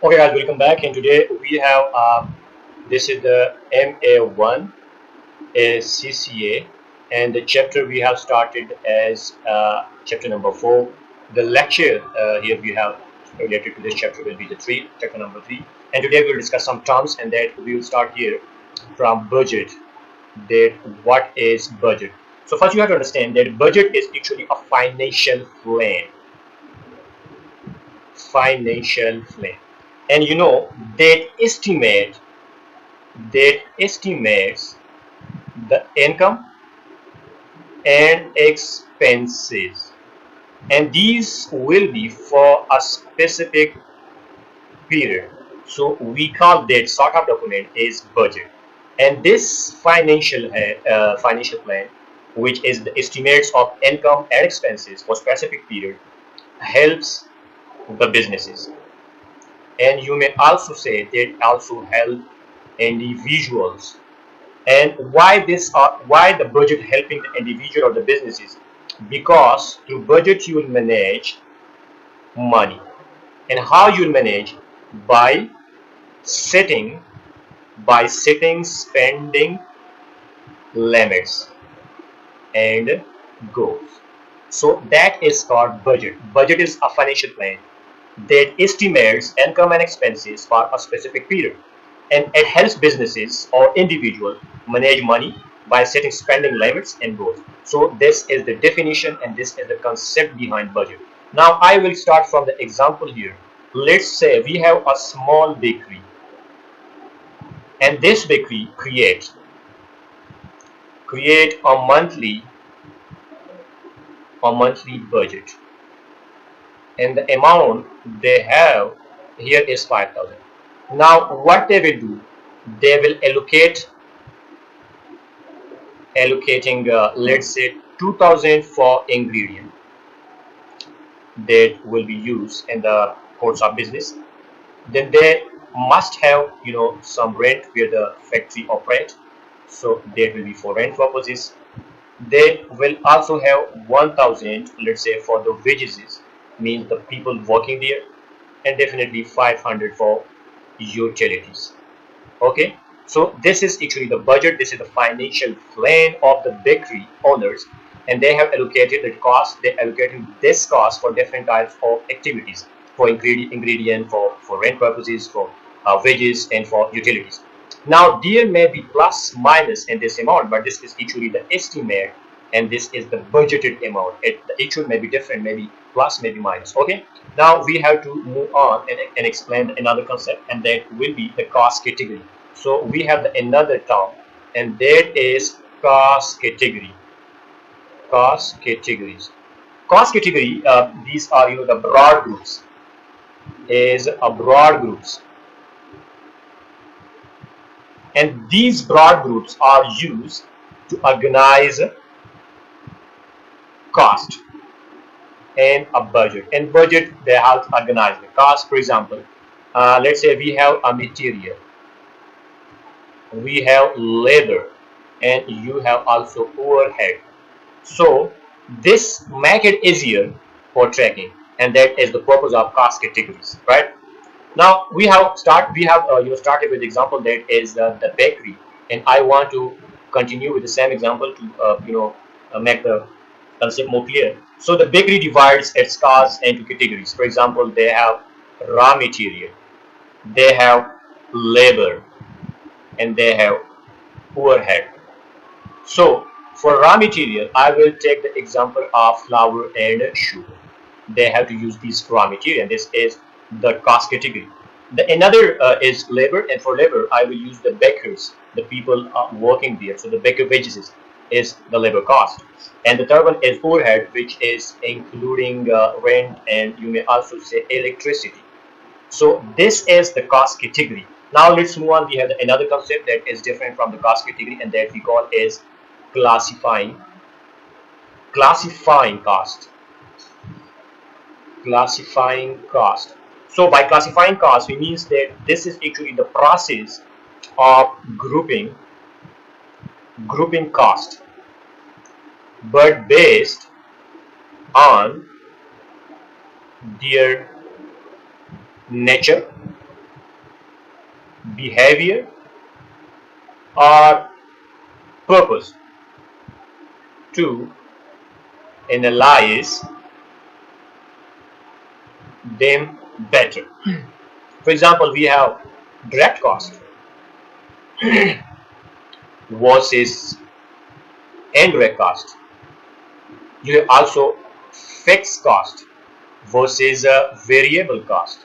Okay, guys, welcome back. And today we have this is the MA1 ACCA, and the chapter we have started as chapter number 4. The lecture here we have related to this chapter will be the chapter number 3. And today we will discuss some terms, and that we will start here from budget. That what is budget? So first you have to understand that budget is actually a financial plan, and you know that estimates the income and expenses, and these will be for a specific period. So we call that sort of document is budget. And this financial plan, which is the estimates of income and expenses for specific period, helps the businesses. And you may also say that also help individuals. And why the budget helping the individual or the businesses? Because through budget you will manage money. And how you will manage? By setting setting spending limits and goals. So that is called budget. Budget is a financial plan that estimates income and expenses for a specific period, and it helps businesses or individuals manage money by setting spending limits and goals. So this is the definition and this is the concept behind budget. Now I will start from the example here. Let's say we have a small bakery, and this bakery create a monthly budget, and the amount they have here is 5,000. Now what they will do, they will allocating let's say 2,000 for ingredient that will be used in the course of business. Then they must have some rent where the factory operate, so that will be for rent purposes. They will also have 1,000, let's say, for the wages, means the people working there, and definitely 500 for utilities. Okay, so this is actually the budget. This is the financial plan of the bakery owners, and they have allocated the cost. They allocated this cost for different types of activities, for ingredient, for rent purposes, for wages, and for utilities. Now there may be plus minus in this amount, but this is actually the estimate, and this is the budgeted amount. The actual may be different, maybe plus, maybe minus. Okay, now we have to move on and explain another concept, and that will be the cost category. So we have another term, and that is cost category. Cost categories. Cost category. These are the broad groups. Is a broad groups, and these broad groups are used to organize cost and a budget. And budget, they help organize the cost. For example, let's say we have a material, we have labor, and you have also overhead. So this make it easier for tracking, and that is the purpose of cost categories, right? Now we have started with the example that is the bakery, and I want to continue with the same example to make the concept more clear. So the bakery divides its costs into categories. For example, they have raw material, they have labor, and they have overhead. So for raw material, I will take the example of flour and sugar. They have to use these raw material, and this is the cost category. The another is labor, and for labor, I will use the bakers, the people working there. So the baker wages is the labor cost, and the third one is overhead, which is including rent, and you may also say electricity. So this is the cost category. Now let's move on. We have another concept that is different from the cost category, and that we call is classifying classifying cost. Classifying cost. So by classifying cost, we means that this is actually the process of grouping cost, but based on their nature, behavior, or purpose to analyze them better. For example, we have direct cost versus indirect cost. You have also fixed cost versus variable cost.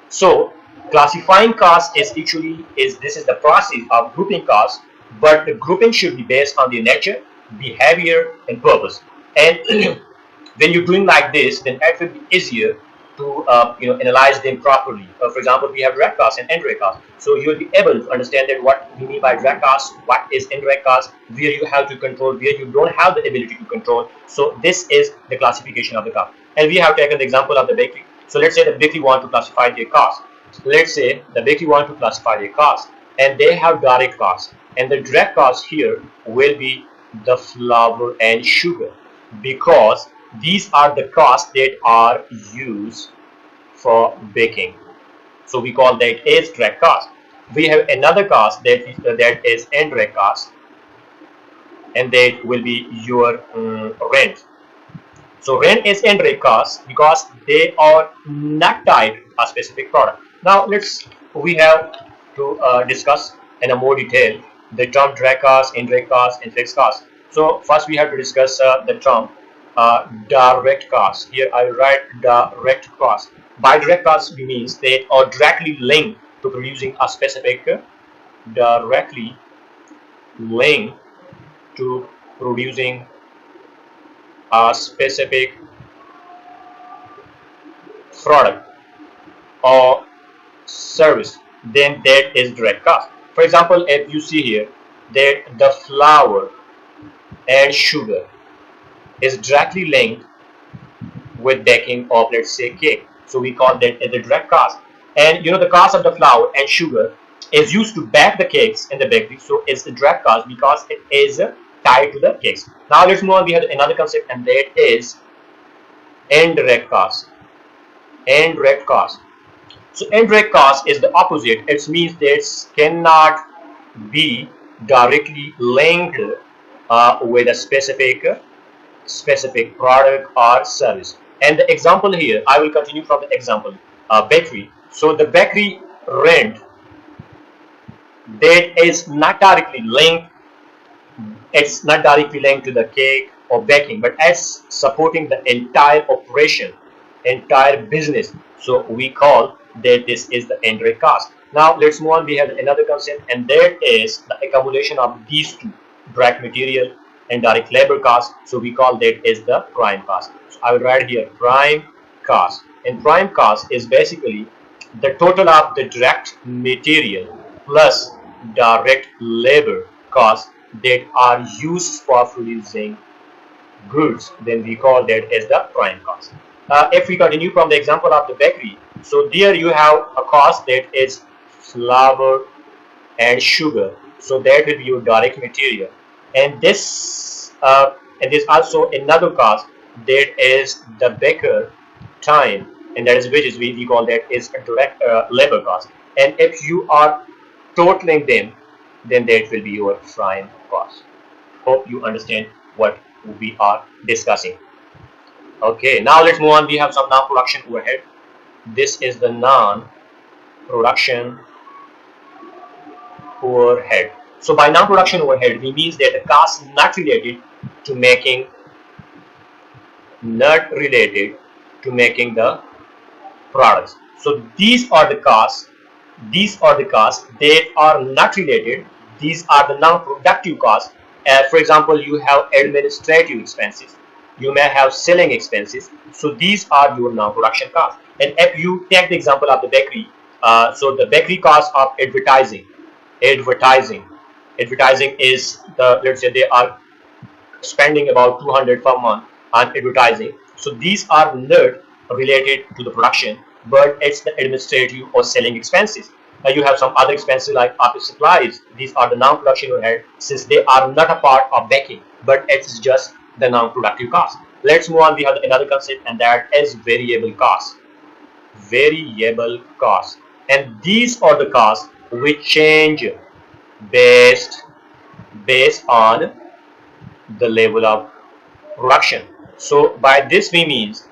So classifying cost is actually this is the process of grouping costs, but the grouping should be based on the nature, behavior, and purpose. And when you're doing like this, then it will be easier to analyze them properly. For example, we have direct costs and indirect costs, so you'll be able to understand that what we mean by direct costs, what is indirect costs, where you have to control, where you don't have the ability to control. So this is the classification of the cost. And we have taken the example of the bakery. So let's say the bakery want to classify their costs. Let's say the bakery want to classify their costs, and they have direct costs, and the direct costs here will be the flour and sugar, because these are the costs that are used for baking. So we call that as direct cost. We have another cost that is indirect cost, and that will be your rent. So rent is indirect cost because they are not tied to a specific product. Now we have to discuss in a more detail the term direct cost, indirect cost, and fixed cost. So first we have to discuss the term direct cost. Here I will write direct cost. By direct cost, we means they are directly linked to producing a specific directly linked to producing a specific product or service, then that is direct cost. For example, if you see here that the flour and sugar is directly linked with baking of, let's say, cake, so we call that as the direct cost. And the cost of the flour and sugar is used to bake the cakes in the bakery, so it's the direct cost because it is tied to the cakes. Now let's move on. We have another concept, and that is indirect cost. Indirect cost. So indirect cost is the opposite. It means that cannot be directly linked with a specific product or service. And the example here, I will continue from the example, bakery. So the bakery rent that is not directly linked, it's not directly linked to the cake or baking, but as supporting the entire operation, entire business. So we call that this is the indirect cost. Now let's move on. We have another concept, and that is the accumulation of these two, direct material and direct labor cost. So we call that is the prime cost. So I will write here prime cost. And prime cost is basically the total of the direct material plus direct labor costs that are used for producing goods. Then we call that as the prime cost. If we continue from the example of the bakery, so there you have a cost that is flour and sugar. So that will be your direct material, and this and there's also another cost that is the baker time, and that is wages. We call that is a direct labor cost. And if you are totaling them, then that will be your prime cost. Hope you understand what we are discussing. Okay, now let's move on. We have some non-production overhead. This is the non-production overhead. So by non-production overhead, we means that the cost not related to making the products. So these are the costs. These are the costs that are not related. These are the non-productive costs. For example, you have administrative expenses. You may have selling expenses. So these are your non-production costs. And if you take the example of the bakery, so the bakery cost of advertising is let's say they are spending about 200 per month on advertising. So these are not related to the production, but it's the administrative or selling expenses. You have some other expenses like office supplies. These are the non-production overhead, since they are not a part of baking, but it's just the non-productive cost. Let's move on. We have another concept, and that is variable cost. Variable cost. and these are the costs which change based on the level of production. So by this we means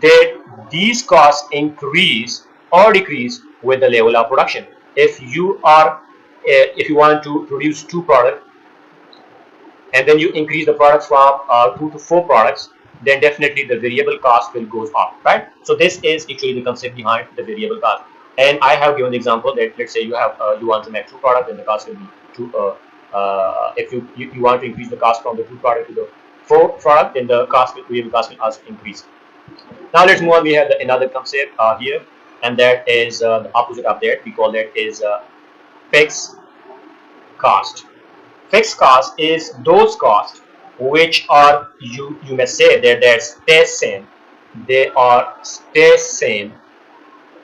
that these costs increase or decrease with the level of production. If you are if you want to produce two products and then you increase the products from 2 to 4 products, then definitely the variable cost will goes up, right? So this is actually the concept behind the variable cost. And I have given the example that let's say you have you want to make 2 products, then the cost will be two. If you want to increase the cost from the 2 product to the 4 product, then the variable cost will also increase. Now let's move on. We have another concept here, and that is the opposite of that. We call that is fixed cost. Fixed cost is those costs which are you may say that they stay same. They are stay same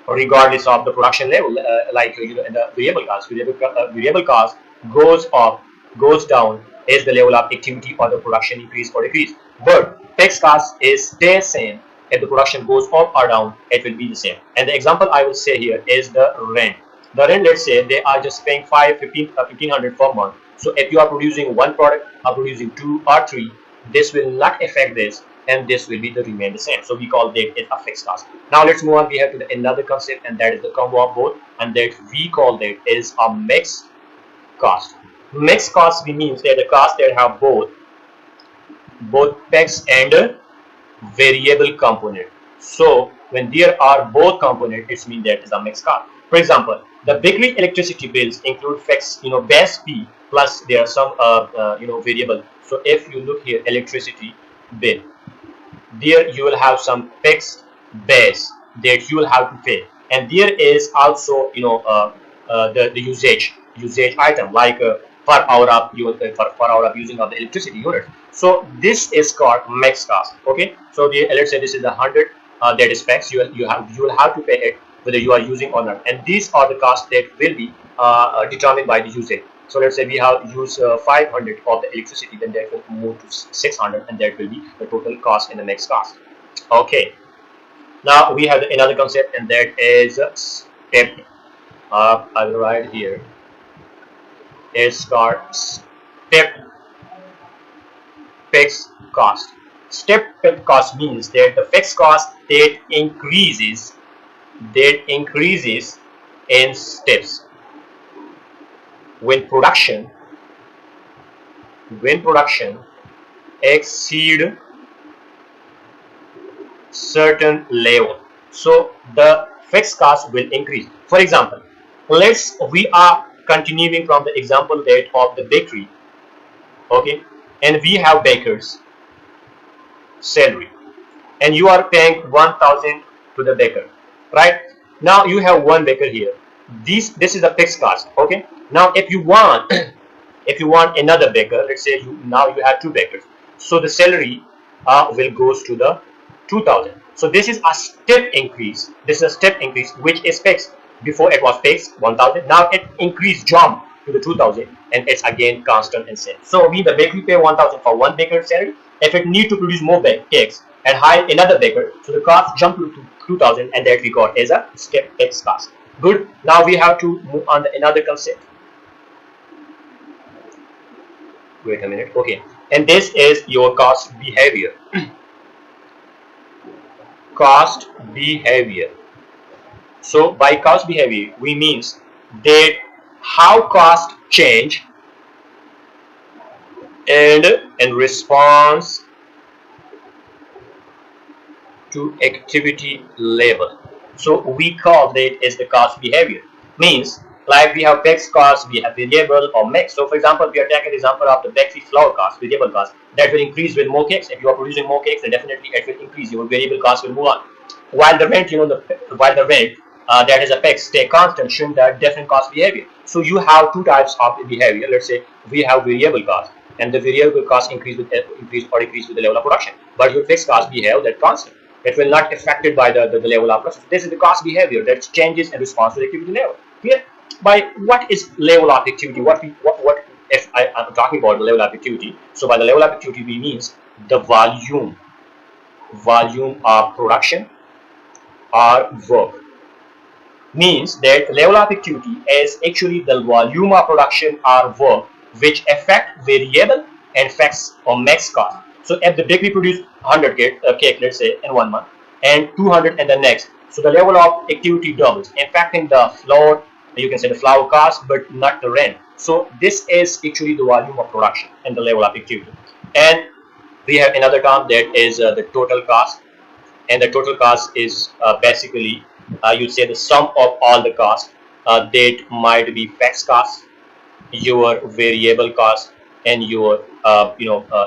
regardless of the production level. Like the variable cost goes up, goes down as the level of activity or the production increase or decrease. But fixed cost is stay same. If the production goes up or down, it will be the same. And the example I will say here is the rent. The rent, let's say they are just paying 1500 per month. So if you are producing one product or producing 2 or 3, this will not affect this, and this will be the remain the same. So we call that it a fixed cost. Now let's move on. We have to another concept, and that is the combo of both, and that we call that is a mixed cost. Mixed cost means that the cost that have both fixed and variable component. So when there are both components, it means that is a mixed cost. For example, the bakery electricity bills include fixed, base fee plus there are some, variable. So if you look here, electricity bill, there you will have some fixed base that you will have to pay, and there is also, the usage item like per hour of per hour of using of the electricity unit. So this is called mixed cost. Okay, so let's say this is 100 that is fixed. You will have to pay it whether you are using or not, and these are the costs that will be determined by the usage. So let's say we have used 500 of the electricity, then that will move to 600, and that will be the total cost in the mixed cost. Okay, now we have another concept, and that is step. I will write here. It's called step fixed cost. Step fixed cost means that the fixed cost that increases in steps when production exceed certain level. So the fixed cost will increase. For example, we are continuing from the example that of the bakery. Okay, and we have bakers salary, and you are paying 1000 to the baker, right? Now you have one baker here. This is a fixed cost. Okay, now if you want another baker, let's say now you have 2 bakers, so the salary will goes to the 2000. So this is a step increase. Which is fixed. Before it was fixed 1000, now it increased, jump to the 2000, and it's again constant and same. So the bakery pay 1000 for one baker's salary. If it need to produce more cakes and hire another baker, so the cost jump to 2000, and that we got as a step fixed cost. Good. Now we have to move on to another concept. Wait a minute. Okay, and this is your cost behavior. Cost behavior. So by cost behavior, we means that how cost change and in response to activity level. So we call that as the cost behavior. Means like we have fixed cost, we have variable or mixed. So for example, we are taking the example of the bakery flour cost, variable cost, that will increase with more cakes. If you are producing more cakes, then definitely it will increase. Your variable cost will move on. While the rent, that is a fixed, stay constant, showing that different cost behavior. So you have 2 types of behavior. Let's say we have variable cost, and the variable cost increase or decrease with the level of production. But your fixed cost behave that constant. It will not affected by the level of production. This is the cost behavior that changes in response to the activity level. Here, by what is level of activity? What if I'm talking about the level of activity? So by the level of activity, we means the volume of production or work. means that level of activity is actually the volume of production or work which affect variable and fixed or max cost. So if the bakery produce 100 cake, let's say in 1 month, and 200 in the next, so the level of activity doubles, affecting the flour, you can say the flour cost, but not the rent. So this is actually the volume of production and the level of activity. And we have another term that is the total cost, and the total cost is basically you say the sum of all the costs that might be fixed cost, your variable cost, and your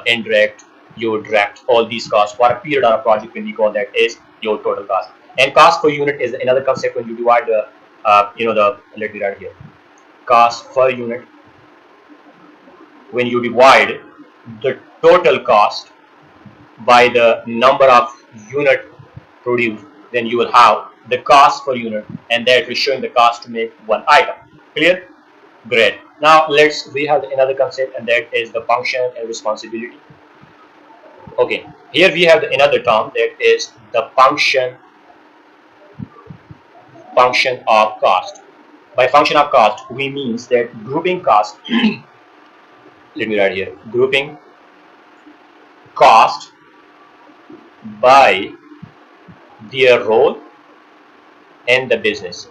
indirect, your direct, all these costs for a period or a project, when we call that is your total cost. And cost per unit is another concept when you divide the the, let me write here, cost per unit. When you divide the total cost by the number of unit produced, then you will have the cost per unit, and that is showing the cost to make one item. Clear? Great. Now we have another concept, and that is the function and responsibility. Okay, here we have another term that is the function of cost. By function of cost, we means that grouping cost. Let me write here: grouping cost by their role in the business,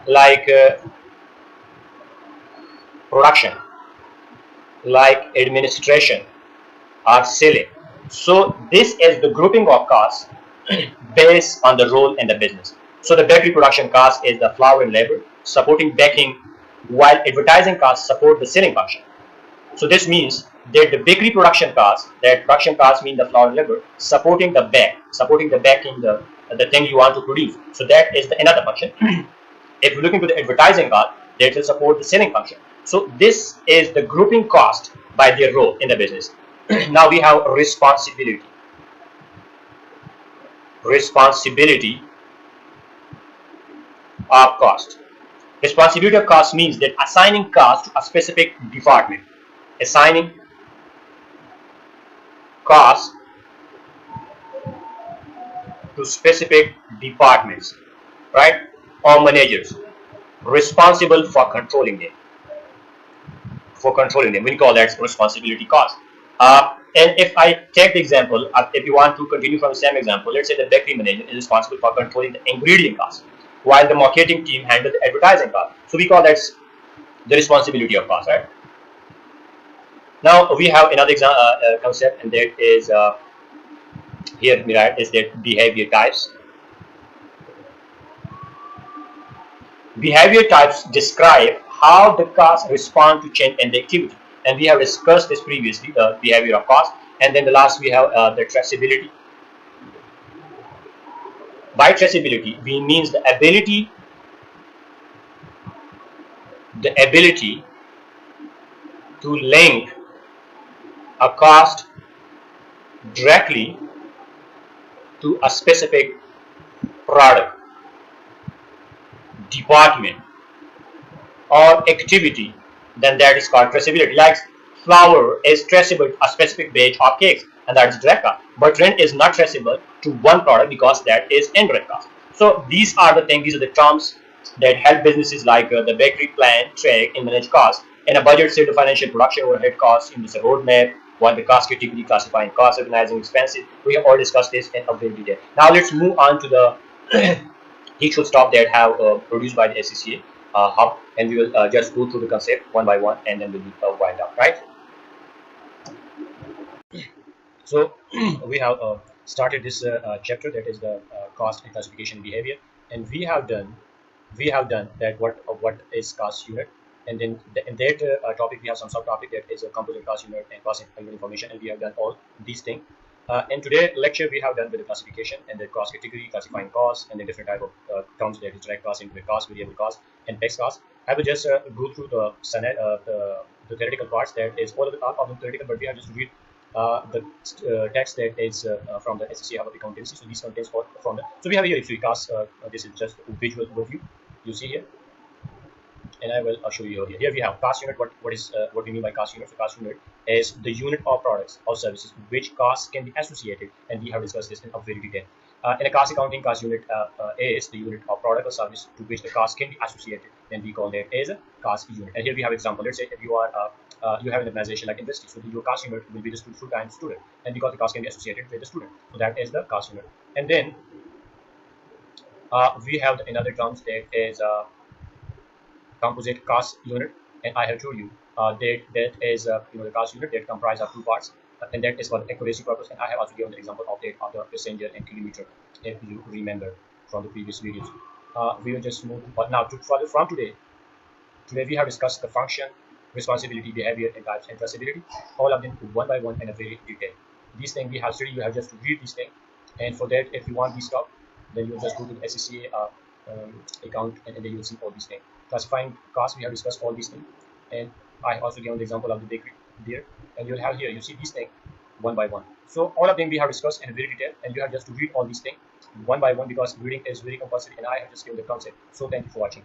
like production, like administration, or selling. So this is the grouping of costs based on the role in the business. So the bakery production cost is the flour and labor supporting baking, while advertising costs support the selling function. So this means that the bakery production cost, that production cost mean the flour and labor supporting the baking, the thing you want to produce. So that is the another function. If you look into the advertising cost, that will support the selling function. So this is the grouping cost by their role in the business. Now we have responsibility. Responsibility of cost. Responsibility of cost means that assigning cost to a specific department. Assigning cost to specific departments, right? Or managers responsible for controlling them. We call that responsibility cost. And if I take the example, if you want to continue from the same example, let's say the bakery manager is responsible for controlling the ingredient cost, while the marketing team handles the advertising cost. So we call that the responsibility of cost, right? Now we have another concept, and that is here, right, is that behavior types. Behavior types describe how the cost respond to change in the activity, and we have discussed this previously, the behavior of cost. And then the last we have the traceability. By traceability, we means the ability to link a cost directly to a specific product, department, or activity, then that is called traceability. Like flour is traceable to a specific batch of cakes, and that is direct cost. But rent is not traceable to one product because that is indirect cost. So these are the things, these are the terms that help businesses like the bakery plan, track, and manage costs. And a budget set the financial production overhead costs in this roadmap, what the cost category, classifying costs, organizing expenses. We have all discussed this in a very detail. Now let's move on to the each stop that have produced by the ACCA hub, and we will just go through the concept one by one, and then we will wind up, right? So we have started this chapter, that is the cost and classification behavior, and we have done that what is cost unit, and then in that topic we have some subtopic that is a composite cost unit and cost unit information, and we have done all these things. In today's lecture, we have done with the classification and the cost category, classifying costs, and the different type of terms, that is direct cost, indirect cost, variable cost, and fixed cost. I will just go through the theoretical parts, that is all of the theoretical, but we have just read the text that is from the SSC Hub of Accountancy. So these contains from the. So we have here free cost. This is just a visual overview. You see here, and I will show you here. Here we have cost unit. What we mean by cost unit? So cost unit is the unit of products or services which costs can be associated, and we have discussed this in a very detail. In a cost accounting, cost unit is the unit of product or service to which the cost can be associated. Then we call that as a cost unit. And here we have example. Let's say if you are you have an organization like industry, so your cost unit will be the full-time student, and because the cost can be associated with the student, so that is the cost unit. And then we have another terms that is composite cost unit, and I have told you that is the cost unit that comprises of two parts, and that is for the accuracy purpose. And I have also given the example of that of the passenger and kilometer, if you remember from the previous videos. We will just move now to further from today. Today we have discussed the function, responsibility, behavior, and types, and traceability, all of them one by one in a very detail. These things we have studied, you have just to read these things, and for that, if you want these stuff, then you just go to the ACCA account, and then you will see all these things. Classifying costs, we have discussed all these things, and I also given the example of the bakery there, and you'll have here, you see these things one by one. So all of them we have discussed in very detail, and you have just to read all these things one by one, because reading is very compulsory, and I have just given the concept. So thank you for watching.